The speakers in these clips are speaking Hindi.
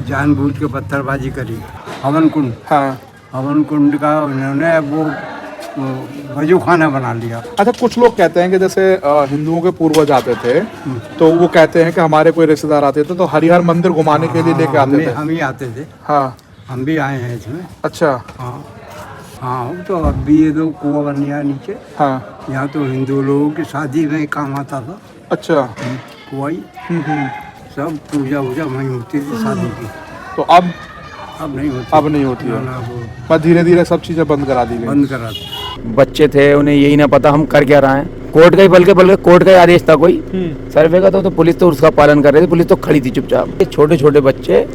जानबूझ के पत्थरबाजी करी। हवन कुंड, हाँ। हवन कुंड का उन्होंने वो वजू खाना बना लिया। अच्छा, कुछ लोग कहते हैं कि जैसे हिंदुओं के पूर्वज आते थे तो वो कहते हैं कि हमारे कोई रिश्तेदार आते थे तो हरिहर मंदिर घुमाने के लिए लेके आते थे। हम ही आते थे। हाँ, हम भी आए हैं इसमें। अच्छा। हाँ हाँ, तो अब भी ये तो कुआं बन गया नीचे। हाँ, यहाँ तो हिंदू लोगों की शादी में काम आता था अच्छा। कुआं ही। सब पूजा वूजा वहीं होती थी शादी की। तो अब नहीं होती। अब नहीं होती है। ना, वो बस धीरे धीरे सब चीजें बंद करा दी गई। बंद करा दी। बच्चे थे, उन्हें यही ना पता हम कर क्या रहे हैं। कोर्ट का ही बल्कि कोर्ट का ही आदेश था कोई सर्वे का, तो पुलिस तो उसका पालन कर रही थी। पुलिस तो खड़ी थी चुपचाप। ये छोटे छोटे बच्चे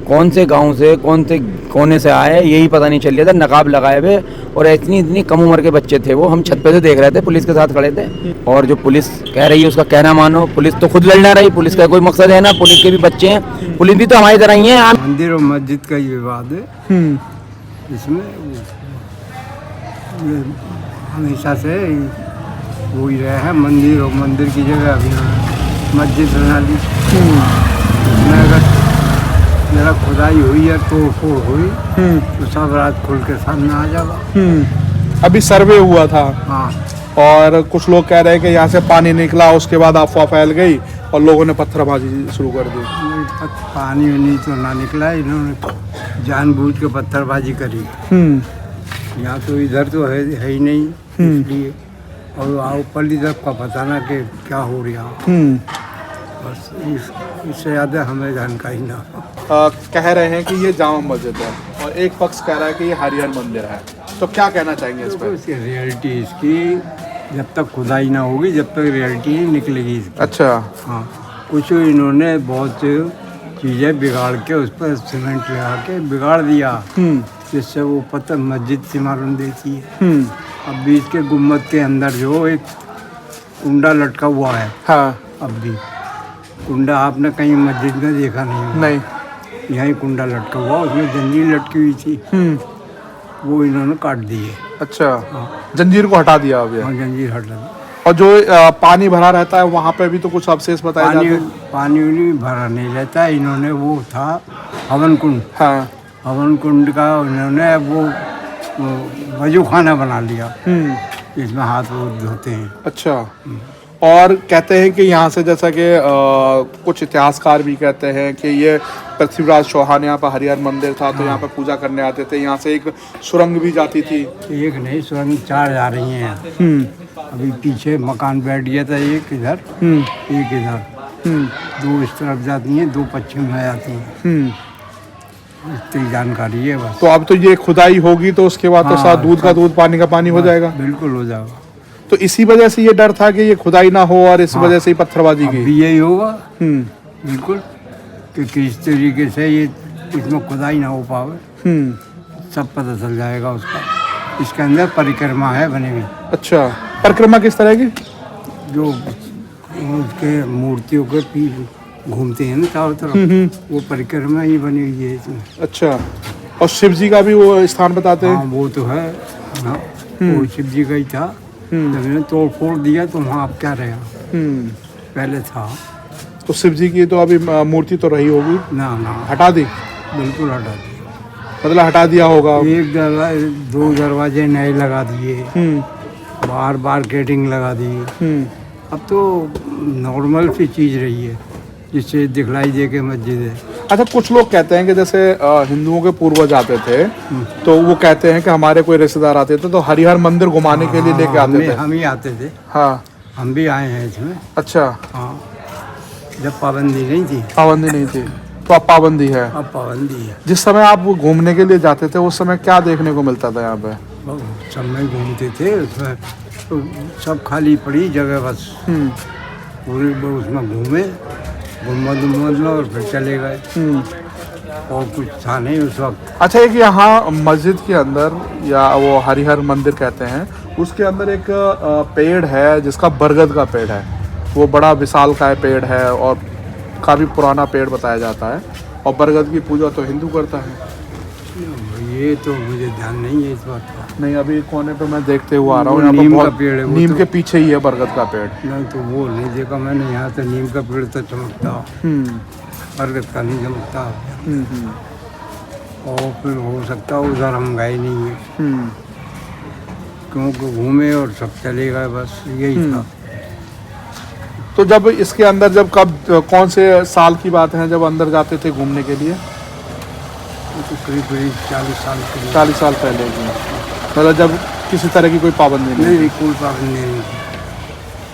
कौन से गांव से कौन से कोने से आए यही पता नहीं चल रहा था, नकाब लगाए हुए, और इतनी कम उम्र के बच्चे थे वो। हम छत पे से देख रहे थे, पुलिस के साथ खड़े थे। और जो पुलिस कह रही है उसका कहना मानो, पुलिस तो खुद लड़ ना रही। पुलिस का कोई मकसद है ना, पुलिस के भी बच्चे हैं, पुलिस भी तो हमारी तरह ही है। मंदिर और मस्जिद का ही विवाद है इसमें। ये हमेशा से वो ही रहा है। मंदिर और मंदिर की जगह अभी मस्जिद बना ली। इसमें अगर मेरा खुदाई हुई है तोड़ फोड़ हुई तो सब रात खुल के सामने आ जाएगा। अभी सर्वे हुआ था। हाँ, और कुछ लोग कह रहे हैं कि यहाँ से पानी निकला, उसके बाद अफवाह फैल गई और लोगों ने पत्थरबाजी शुरू कर दी। पानी वानी तो ना निकला, इन्होंने जानबूझ के पत्थरबाजी करी। यहाँ तो इधर तो है ही नहीं, इसलिए। और आओ पल्ली तरफ का पता ना कि क्या हो रहा। बस इससे ज़्यादा हमें जानकारी ना। कह रहे हैं कि ये जामा मस्जिद है और एक पक्ष कह रहा है कि ये हरिहर मंदिर है, तो क्या कहना चाहेंगे इस पर? इसकी रियलिटी इसकी जब तक खुदाई ना होगी जब तक रियलिटी नहीं निकलेगी इसकी। अच्छा। हाँ, कुछ इन्होंने बहुत चीज़ें बिगाड़ के उस पर सीमेंट लगा के बिगाड़ दिया, जिससे वो पत्थर मस्जिद से मालूम देती है। अब भी इसके गुम्बद के अंदर जो एक कुंडा लटका हुआ है। हाँ। अब भी कुंडा आपने कहीं मस्जिद में देखा नहीं होगा। नहीं। यहीं कुंडा लटका हुआ, उसमें जंजीर लटकी हुई थी, वो इन्होंने काट दी है। अच्छा। जंजीर को हटा दिया अभी। हाँ, जंजीर हटा दी। और जो पानी भरा रहता है वहाँ पे भी तो कुछ अवशेष बताए जाते हैं। पानी भरा नहीं रहता है। इन्होंने वो था हवन कुंड। हाँ। हवन कुंड का उन्होंने वो वजू खाना बना लिया, इसमें हाथ वो धोते हैं। अच्छा। और कहते हैं कि यहाँ से जैसा कि कुछ इतिहासकार भी कहते हैं कि ये पृथ्वीराज चौहान यहाँ पर हरिहर मंदिर था तो यहाँ पर पूजा करने आते थे। यहाँ से एक सुरंग भी जाती थी। एक नहीं, सुरंग 4 जा रही हैं। अभी पीछे मकान बैठ गया था, एक इधर एक इधर, 2 इस तरफ जाती हैं, 2 पश्चिम में जाती हैं। इतनी जानकारी है बस। तो अब तो ये खुदाई होगी तो उसके बाद तो साथ दूध का दूध पानी का पानी हो जाएगा। बिल्कुल हो जाएगा। तो इसी वजह से ये डर था कि ये खुदाई ना हो और इस वजह से ही पत्थरबाजी की। भी यही होगा बिल्कुल, कि किस तरीके से ये इसमें खुदाई ना हो पावे, सब पता चल जाएगा उसका। इसके अंदर परिक्रमा है बनी हुई। अच्छा, परिक्रमा किस तरह की? जो उसके मूर्तियों के पीछे घूमते हैं ना चारों तरफ, वो परिक्रमा ही बनी हुई है इसमें। अच्छा। और शिव जी का भी वो स्थान बताते हैं? हाँ, वो तो है ना, वो शिव जी का ही था। जब इन्होंने तोड़ फोड़ दिया तो वहाँ अब क्या रहा, पहले था। तो शिव जी की तो अभी मूर्ति तो रही होगी ना, हटा दी? बिल्कुल हटा दी। मतलब हटा दिया होगा। एक 2 दरवाजे नए लगा दिए, बार मार्केटिंग लगा दी। अब तो नॉर्मल सी चीज़ रही है, जिससे दिखलाई दे के मस्जिद है। अच्छा, कुछ लोग कहते हैं कि जैसे हिंदुओं के पूर्वज आते थे तो वो कहते हैं कि हमारे कोई रिश्तेदार आते थे तो हरिहर मंदिर घुमाने के लिए लेके आते थे। हम ही आते थे। हाँ, हम भी आए हैं इसमें। अच्छा। हाँ, जब पाबंदी नहीं थी। पाबंदी नहीं थी, तो अब पाबंदी है। अब पाबंदी है। जिस समय आप घूमने के लिए जाते थे उस समय क्या देखने को मिलता था यहाँ पे? सब में घूमते थे, उसमें तो सब खाली पड़ी जगह, बस पूरे उसमें घूमे, गुम्बद और फिर चले गए, और कुछ था नहीं उस वक्त। अच्छा, एक यहाँ मस्जिद के अंदर या वो हरिहर मंदिर कहते हैं, उसके अंदर एक पेड़ है जिसका बरगद का पेड़ है। वो बड़ा विशालकाय पेड़ है और काफ़ी पुराना पेड़ बताया जाता है, और बरगद की पूजा तो हिंदू करता है। ये तो मुझे ध्यान नहीं है इस बात का। नहीं, अभी कोने पे मैं देखते हुए आ रहा हूँ, यहाँ पर नीम का बहुत पेड़ है, नीम के पीछे ही है बरगद का पेड़। नहीं तो वो नहीं देखा मैंने। यहाँ तो नीम का पेड़ तो चमकता, बरगद का नहीं चमकता। और फिर हो सकता उधर हम गए नहीं हैं, क्योंकि घूमे और सब चले गए, बस यही था। तो जब इसके अंदर जब कौन से साल की बात है जब अंदर जाते थे घूमने के लिए? तो करीब 40 साल के लिए। 40 साल पहले की। मतलब जब किसी तरह की कोई पाबंदी नहीं? नहीं, कोई पाबंदी नहीं थी।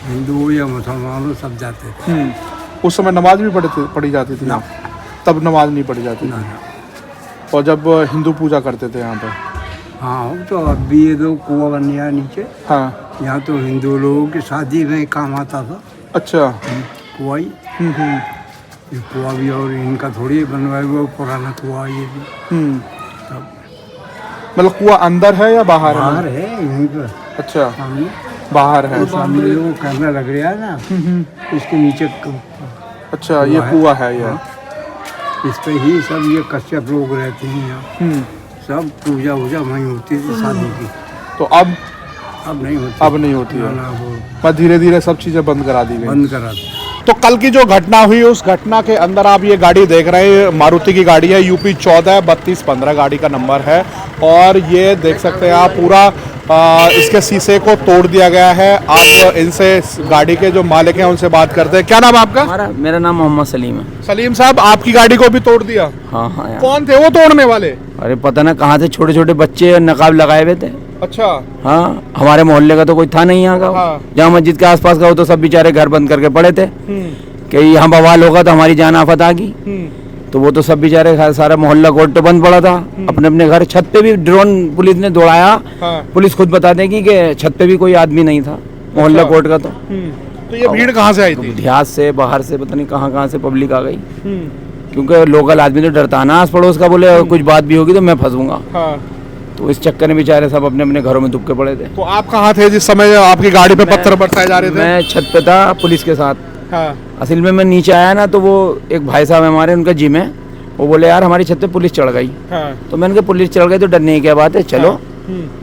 हिंदू या मुसलमान सब जाते थे। उस समय नमाज भी पढ़ी जाती थी? ना। तब नमाज नहीं पढ़ी जाती ना थी। ना। और जब हिंदू पूजा करते थे यहाँ पे? हाँ, तो अब भी ये दो कुआं बन गया नीचे। हाँ। यहाँ तो हिंदू लोगों की शादी में काम आता था अच्छा। कुआं ही। ये कुआं भी और इनका थोड़ी बनवाया हुआ पुराना कुआं ये भी। तब मतलब कुआं अंदर है या बाहर है? बाहर है यहीं पर अच्छा, सामने। बाहर है। तो सामने वो कैमरा लग रहा है ना, इसके नीचे अच्छा, ये कुआं है ये। हाँ। इस पे ही सब ये कश्यप लोग रहते हैं यहाँ। सब पूजा वूजा वहीं होती थी शादी की। तो अब नहीं होती। अब नहीं होती है। ना, वो बस धीरे धीरे सब चीजें बंद करा दी गई। बंद करा दी। तो कल की जो घटना हुई उस घटना के अंदर आप ये गाड़ी देख रहे हैं, मारुति की गाड़ी है, यूपी 14-3215 गाड़ी का नंबर है। और ये देख सकते हैं आप पूरा इसके शीशे को तोड़ दिया गया है। आप इनसे गाड़ी के जो मालिक हैं उनसे बात करते हैं। क्या नाम है आपका? मेरा नाम मोहम्मद सलीम है। सलीम साहब, आपकी गाड़ी को भी तोड़ दिया? हाँ हाँ यार। कौन थे वो तोड़ने वाले? अरे पता ना कहाँ से छोटे छोटे बच्चे नकाब लगाए हुए थे। अच्छा। हाँ, हमारे मोहल्ले का तो कोई था नहीं यहाँ का। हाँ। जहाँ मस्जिद के आसपास का हो तो सब बेचारे घर बंद करके पड़े थे कि यहाँ बवाल होगा तो हमारी जान आफत आ गई। तो वो तो सब बेचारे सारा मोहल्ला कोर्ट तो बंद पड़ा था। अपने अपने घर छत पे भी ड्रोन पुलिस ने दौड़ाया। हाँ। पुलिस खुद बता देगी कि छत पे भी कोई आदमी नहीं था मोहल्ला अच्छा। कोर्ट का। तो ये भीड़ कहाँ से आई थी? देहात से बाहर से पता नहीं कहाँ से पब्लिक आ गई। क्योंकि लोकल आदमी तो डरता है ना आस पड़ोस का, बोले कुछ बात भी होगी तो मैं फंसूंगा। हाँ। तो इस चक्कर में बेचारे सब अपने अपने घरों में दुबके पड़े थे। तो आप कहाँ थे जिस समय आपकी गाड़ी पे पत्थर बरसाए जा रहे थे? मैं छत पे था पुलिस के साथ। हाँ। असल में मैं नीचे आया ना तो वो एक भाई साहब हमारे, उनका जिम है, वो बोले यार हमारी छत पे पुलिस चढ़ गई। हाँ। तो मैंने कहा पुलिस चढ़ गई तो डरने की क्या बात है, चलो।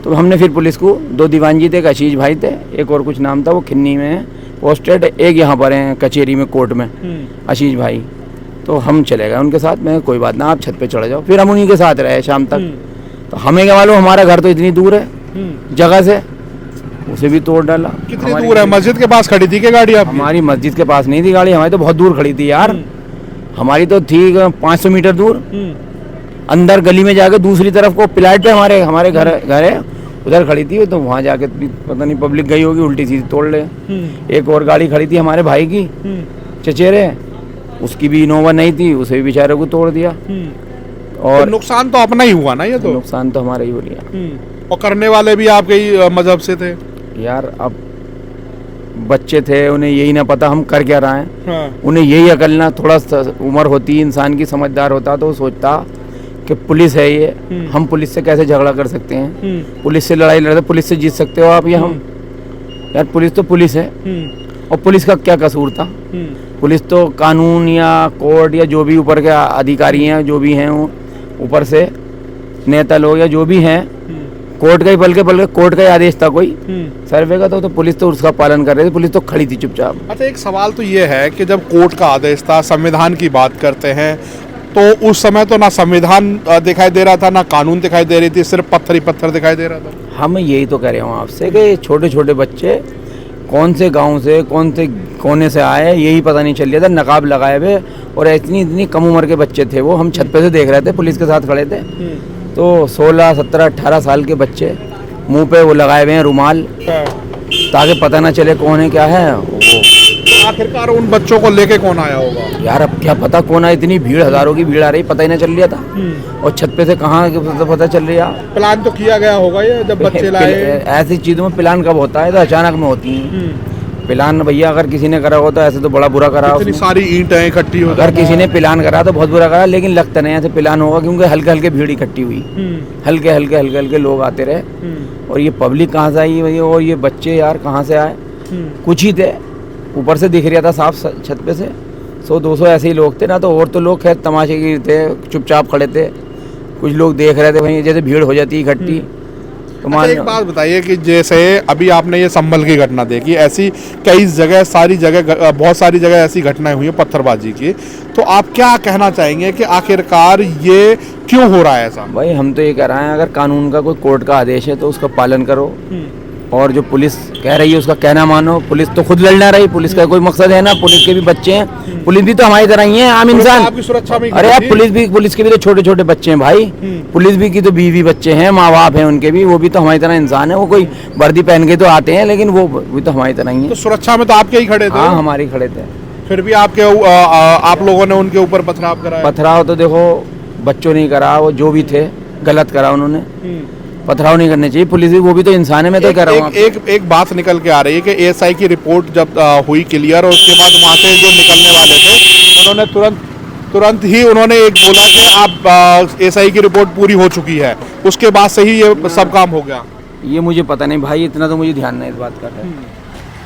तो हमने फिर पुलिस को, 2 दीवान जी थे, एक आशीष भाई थे, एक और कुछ नाम था, वो खिन्नी में है पोस्टेड, एक यहाँ पर है कचहरी में कोर्ट में आशीष भाई। तो हम चले गए उनके साथ। मैं कोई बात ना, आप छत पे चढ़ जाओ। फिर हम उन्हीं के साथ रहे शाम तक। तो हमें क्या मालूम हमारा घर तो इतनी दूर है जगह से, उसे भी तोड़ डाला। कितनी दूर है? मस्जिद के पास खड़ी थी क्या गाड़ी आपकी? हमारी मस्जिद के पास नहीं थी गाड़ी, हमारी तो बहुत दूर खड़ी थी यार। हमारी तो थी 500 मीटर दूर अंदर गली में जाके दूसरी तरफ को प्लाट पे हमारे घर है, उधर खड़ी थी। तो वहाँ जाके पता नहीं पब्लिक गई होगी, उल्टी सीधी तोड़ ले। एक और गाड़ी खड़ी थी हमारे भाई की चचेरे, उसकी भी इनोवा नहीं थी, उसे भी बेचारे को तोड़ दिया। और तो नुकसान तो अपना ही हुआ ना ये तो? नुकसान तो हमारा ही हो लिया। और करने वाले भी आपके ही मजहब से थे? यार अब बच्चे थे, उन्हें यही ना पता हम कर क्या रहे हैं। हाँ। उन्हें यही अकल ना, थोड़ा उम्र होती इंसान की, समझदार होता तो वो सोचता कि पुलिस है ये, हम पुलिस से कैसे झगड़ा कर सकते हैं, पुलिस से लड़ाई लड़ते, पुलिस से जीत सकते हो आप या हम? यार पुलिस तो पुलिस है। और पुलिस का क्या कसूर था? पुलिस तो कानून या कोर्ट या जो भी ऊपर के अधिकारी हैं, जो भी हैं ऊपर से नेता लोग या जो भी हैं, कोर्ट का ही बल्कि कोर्ट का ही आदेश था कोई सर्वे का, तो पुलिस तो उसका पालन कर रही थी, पुलिस तो खड़ी थी चुपचाप। अच्छा, एक सवाल तो ये है कि जब कोर्ट का आदेश था, संविधान की बात करते हैं, तो उस समय तो ना संविधान दिखाई दे रहा था ना कानून दिखाई दे रही थी, सिर्फ पत्थर ही पत्थर दिखाई दे रहा था। हम यही तो कह रहे हूँ आपसे कि छोटे छोटे बच्चे कौन से गांव से कौन से कोने से आए यही पता नहीं चल रहा था, नकाब लगाए हुए, और इतनी कम उम्र के बच्चे थे वो। हम छत पे से देख रहे थे, पुलिस के साथ खड़े थे। तो 16, 17, 18 साल के बच्चे मुंह पे वो लगाए हुए हैं रुमाल, ताकि पता ना चले कौन है क्या है वो। तो आखिरकार उन बच्चों को लेके कौन आया होगा? यार अब क्या पता कौन है, इतनी भीड़, हजारों की भीड़ आ रही, पता ही ना चल रहा था। और छत पे से कहाँ पता चल रहा। प्लान तो किया गया होगा ये जब बच्चे लाए? ऐसी चीजों में प्लान कब होता है? तो अचानक में होती है प्लान। भैया अगर किसी ने करा हो तो ऐसे तो बड़ा बुरा करा। इतनी सारी ईंटें इकट्ठी हो, अगर किसी ने प्लान करा तो बहुत बुरा करा, लेकिन लगता नहीं ऐसे प्लान होगा, क्योंकि हल्के हल्के भीड़ इकट्ठी हुई, हल्के हल्के लोग आते रहे। और ये पब्लिक कहाँ से आई भैया, और ये बच्चे यार कहाँ से आए? कुछ ही थे, ऊपर से दिख रहा था साफ छत पे से 100-200 ऐसे ही लोग थे ना। तो और तो लोग खैर तमाशे की थे, चुपचाप खड़े थे। कुछ लोग देख रहे थे, वहीं जैसे भीड़ हो जाती इकट्ठी। तो अच्छा, मान एक बात बताइए कि जैसे अभी आपने ये संभल की घटना देखी, ऐसी कई जगह, सारी जगह, बहुत सारी जगह ऐसी घटनाएं हुई हैं पत्थरबाजी की, तो आप क्या कहना चाहेंगे कि आखिरकार ये क्यों हो रहा है ऐसा? भाई हम तो ये कह रहे हैं, अगर कानून का कोई कोर्ट का आदेश है तो उसका पालन करो, और जो पुलिस कह रही है उसका कहना मानो। पुलिस तो खुद लड़ ना रही, पुलिस का कोई मकसद है ना, पुलिस के भी बच्चे हैं, पुलिस भी तो हमारी तरह ही है, आम इंसान। आपकी सुरक्षा में अरे यार पुलिस के भी तो छोटे छोटे बच्चे हैं भाई, पुलिस भी की तो बीवी बच्चे हैं, माँ बाप हैं उनके भी, वो भी तो हमारी तरह इंसान है। वो कोई वर्दी पहन के तो आते हैं, लेकिन वो भी तो हमारी तरह ही तो है। सुरक्षा में तो आपके ही खड़े थे। हाँ हमारी खड़े थे। फिर भी आपके आप लोगों ने उनके ऊपर पथराव कराया। पथराव तो देखो बच्चों नहीं करा, वो जो भी थे गलत करा उन्होंने, पथराव नहीं करने चाहिए। पुलिस भी, वो भी तो इंसान है, मैं तो कह रहा हूँ। एक बात निकल के आ रही है कि एएसआई की रिपोर्ट जब हुई क्लियर, और उसके बाद वहाँ से जो निकलने वाले थे उन्होंने तुरंत ही उन्होंने एक बोला कि आप एएसआई की रिपोर्ट पूरी हो चुकी है, उसके बाद से ही ये सब काम हो गया। ये मुझे पता नहीं भाई, इतना तो मुझे ध्यान नहीं इस बात का है।